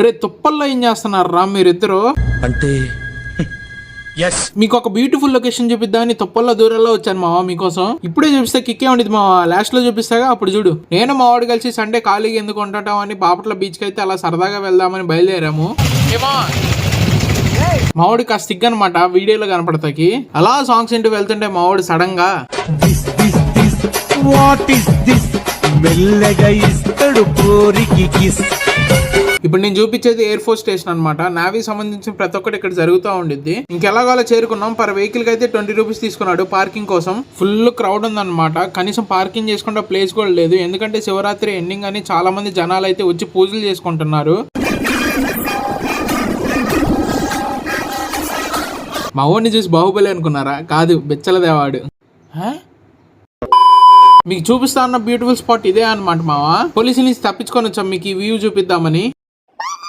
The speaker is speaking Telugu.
రే తుప్పల్లో ఏం చేస్తున్నారు రా మీరిద్దరు? అంటే మీకు ఒక బ్యూటిఫుల్ లొకేషన్ చూపిద్దామని తుప్పల్లో దూరంలో వచ్చాను మావా మీకోసం. ఇప్పుడే చూపిస్తే కిక్కే ఉండేది మావా, లాస్ట్ లో చూపిస్తాగా అప్పుడు చూడు. నేను మా వాడు కలిసి సండే ఖాళీగా ఎందుకు ఉంటాం అని బాపట్ల బీచ్ కి అయితే అలా సరదాగా వెళ్దామని బయలుదేరాము. మావాడు కాస్త సిగ్గనమాట వీడియోలో కనపడతాకి. అలా సాంగ్స్ ఇంటూ వెళ్తుంటే మావాడు సడన్ గా ఇప్పుడు నేను చూపించేది ఎయిర్ ఫోర్స్ స్టేషన్ అనమాట. నావీ సంబంధించిన ప్రతి ఒక్కటి ఇక్కడ జరుగుతూ ఉండిద్ది. ఇంకెలాగోలా చేరుకున్నాం. పర్ వెహికల్ కి అయితే 20 రూపీస్ తీసుకున్నాడు పార్కింగ్ కోసం. ఫుల్ క్రౌడ్ ఉందన్నమాట. కనీసం పార్కింగ్ చేసుకుంటే ప్లేస్ కూడా లేదు. ఎందుకంటే శివరాత్రి ఎండింగ్ అని చాలా మంది జనాలు అయితే వచ్చి పూజలు చేసుకుంటున్నారు. మా ఊరిని చూసి బాహుబలి అనుకున్నారా? కాదు, బెచ్చలదేవాడు. మీకు చూపిస్తా ఉన్న బ్యూటిఫుల్ స్పాట్ ఇదే అనమాట మావా. పోలీసుల నుంచి తప్పించుకొని వచ్చాం మీకు ఈ వ్యూ చూపిద్దామని.